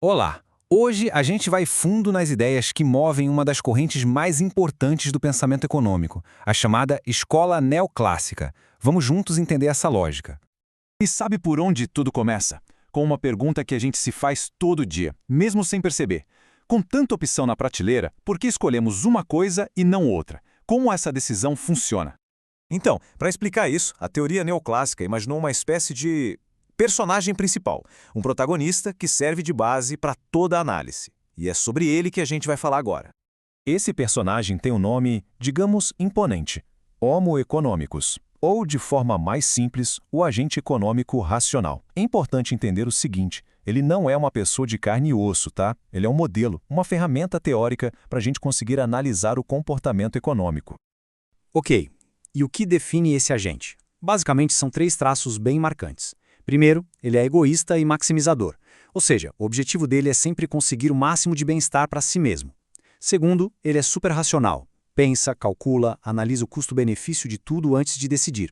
Olá! Hoje a gente vai fundo nas ideias que movem uma das correntes mais importantes do pensamento econômico, a chamada escola neoclássica. Vamos juntos entender essa lógica. E sabe por onde tudo começa? Com uma pergunta que a gente se faz todo dia, mesmo sem perceber. Com tanta opção na prateleira, por que escolhemos uma coisa e não outra? Como essa decisão funciona? Então, para explicar isso, a teoria neoclássica imaginou uma espécie de personagem principal, um protagonista que serve de base para toda a análise. E é sobre ele que a gente vai falar agora. Esse personagem tem um nome, digamos, imponente: Homo economicus, ou, de forma mais simples, o agente econômico racional. É importante entender o seguinte: ele não é uma pessoa de carne e osso, tá? Ele é um modelo, uma ferramenta teórica para a gente conseguir analisar o comportamento econômico. Ok, e o que define esse agente? Basicamente, são três traços bem marcantes. Primeiro, ele é egoísta e maximizador, ou seja, o objetivo dele é sempre conseguir o máximo de bem-estar para si mesmo. Segundo, ele é superracional, pensa, calcula, analisa o custo-benefício de tudo antes de decidir.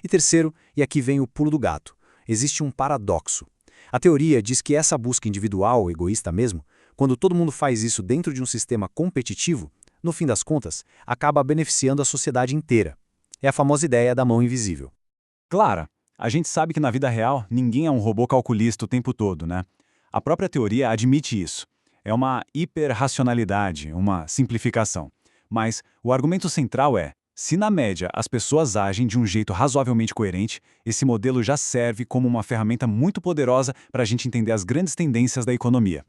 E terceiro, e aqui vem o pulo do gato, existe um paradoxo. A teoria diz que essa busca individual, egoísta mesmo, quando todo mundo faz isso dentro de um sistema competitivo, no fim das contas, acaba beneficiando a sociedade inteira. É a famosa ideia da mão invisível. Clara, a gente sabe que na vida real ninguém é um robô calculista o tempo todo, né? A própria teoria admite isso. É uma hiperracionalidade, uma simplificação. Mas o argumento central é: se na média as pessoas agem de um jeito razoavelmente coerente, esse modelo já serve como uma ferramenta muito poderosa para a gente entender as grandes tendências da economia.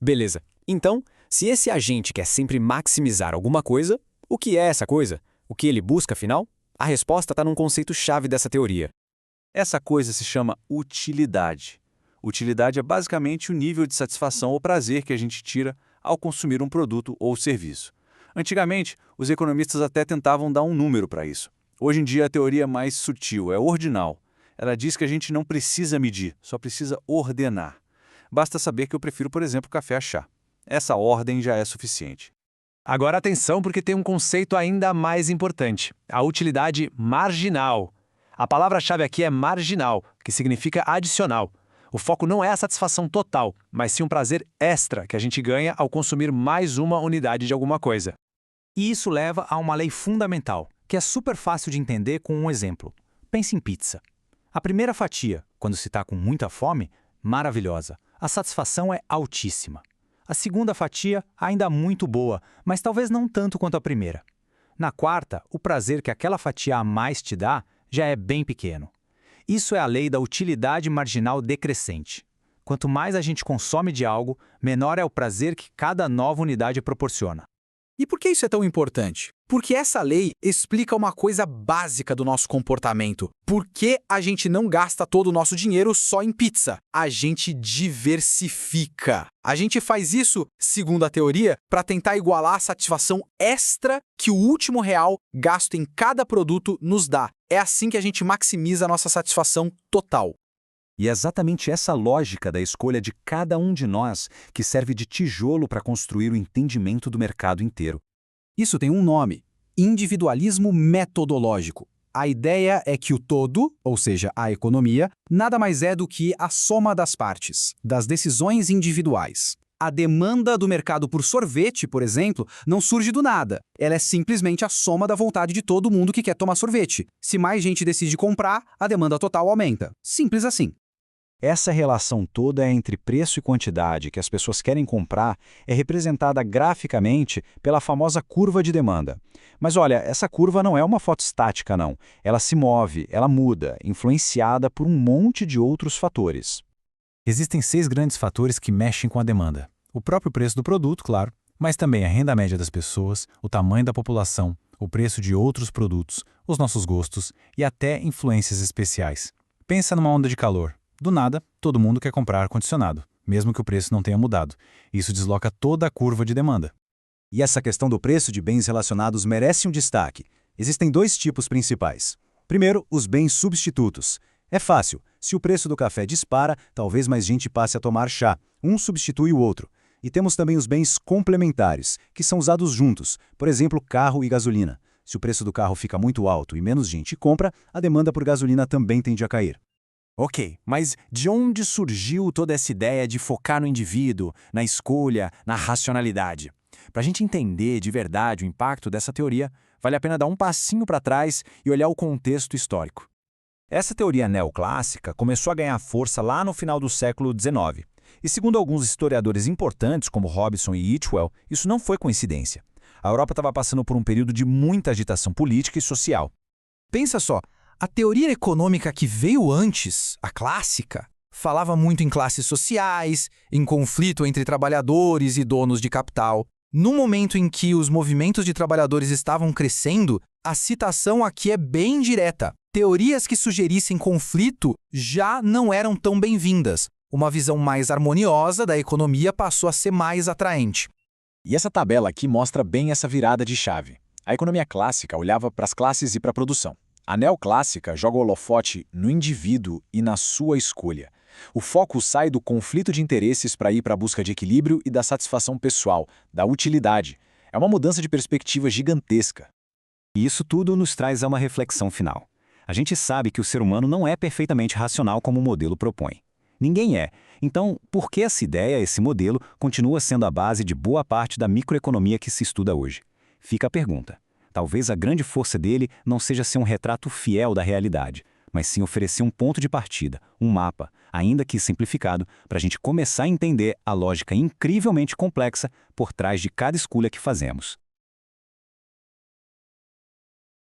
Beleza. Então, se esse agente quer sempre maximizar alguma coisa, o que é essa coisa? O que ele busca, afinal? A resposta está num conceito-chave dessa teoria. Essa coisa se chama utilidade. Utilidade é basicamente o nível de satisfação ou prazer que a gente tira ao consumir um produto ou serviço. Antigamente, os economistas até tentavam dar um número para isso. Hoje em dia, a teoria é mais sutil, é ordinal. Ela diz que a gente não precisa medir, só precisa ordenar. Basta saber que eu prefiro, por exemplo, café a chá. Essa ordem já é suficiente. Agora atenção, porque tem um conceito ainda mais importante: a utilidade marginal. A palavra-chave aqui é marginal, que significa adicional. O foco não é a satisfação total, mas sim um prazer extra que a gente ganha ao consumir mais uma unidade de alguma coisa. E isso leva a uma lei fundamental, que é super fácil de entender com um exemplo. Pense em pizza. A primeira fatia, quando se está com muita fome, maravilhosa. A satisfação é altíssima. A segunda fatia, ainda muito boa, mas talvez não tanto quanto a primeira. Na quarta, o prazer que aquela fatia a mais te dá já é bem pequeno. Isso é a lei da utilidade marginal decrescente. Quanto mais a gente consome de algo, menor é o prazer que cada nova unidade proporciona. E por que isso é tão importante? Porque essa lei explica uma coisa básica do nosso comportamento. Por que a gente não gasta todo o nosso dinheiro só em pizza? A gente diversifica. A gente faz isso, segundo a teoria, para tentar igualar a satisfação extra que o último real gasto em cada produto nos dá. É assim que a gente maximiza a nossa satisfação total. E é exatamente essa lógica da escolha de cada um de nós que serve de tijolo para construir o entendimento do mercado inteiro. Isso tem um nome: individualismo metodológico. A ideia é que o todo, ou seja, a economia, nada mais é do que a soma das partes, das decisões individuais. A demanda do mercado por sorvete, por exemplo, não surge do nada. Ela é simplesmente a soma da vontade de todo mundo que quer tomar sorvete. Se mais gente decide comprar, a demanda total aumenta. Simples assim. Essa relação toda entre preço e quantidade que as pessoas querem comprar é representada graficamente pela famosa curva de demanda. Mas olha, essa curva não é uma foto estática, não. Ela se move, ela muda, influenciada por um monte de outros fatores. Existem 6 grandes fatores que mexem com a demanda. O próprio preço do produto, claro, mas também a renda média das pessoas, o tamanho da população, o preço de outros produtos, os nossos gostos e até influências especiais. Pensa numa onda de calor. Do nada, todo mundo quer comprar ar-condicionado, mesmo que o preço não tenha mudado. Isso desloca toda a curva de demanda. E essa questão do preço de bens relacionados merece um destaque. Existem 2 tipos principais. Primeiro, os bens substitutos. É fácil. Se o preço do café dispara, talvez mais gente passe a tomar chá. Um substitui o outro. E temos também os bens complementares, que são usados juntos. Por exemplo, carro e gasolina. Se o preço do carro fica muito alto e menos gente compra, a demanda por gasolina também tende a cair. Ok, mas de onde surgiu toda essa ideia de focar no indivíduo, na escolha, na racionalidade? Para a gente entender de verdade o impacto dessa teoria, vale a pena dar um passinho para trás e olhar o contexto histórico. Essa teoria neoclássica começou a ganhar força lá no final do século XIX. E segundo alguns historiadores importantes, como Robson e Itchwell, isso não foi coincidência. A Europa estava passando por um período de muita agitação política e social. Pensa só, a teoria econômica que veio antes, a clássica, falava muito em classes sociais, em conflito entre trabalhadores e donos de capital. No momento em que os movimentos de trabalhadores estavam crescendo, a citação aqui é bem direta. Teorias que sugerissem conflito já não eram tão bem-vindas. Uma visão mais harmoniosa da economia passou a ser mais atraente. E essa tabela aqui mostra bem essa virada de chave. A economia clássica olhava para as classes e para a produção. A neoclássica joga o holofote no indivíduo e na sua escolha. O foco sai do conflito de interesses para ir para a busca de equilíbrio e da satisfação pessoal, da utilidade. É uma mudança de perspectiva gigantesca. E isso tudo nos traz a uma reflexão final. A gente sabe que o ser humano não é perfeitamente racional como o modelo propõe. Ninguém é. Então, por que essa ideia, esse modelo, continua sendo a base de boa parte da microeconomia que se estuda hoje? Fica a pergunta. Talvez a grande força dele não seja ser um retrato fiel da realidade, mas sim oferecer um ponto de partida, um mapa, ainda que simplificado, para a gente começar a entender a lógica incrivelmente complexa por trás de cada escolha que fazemos.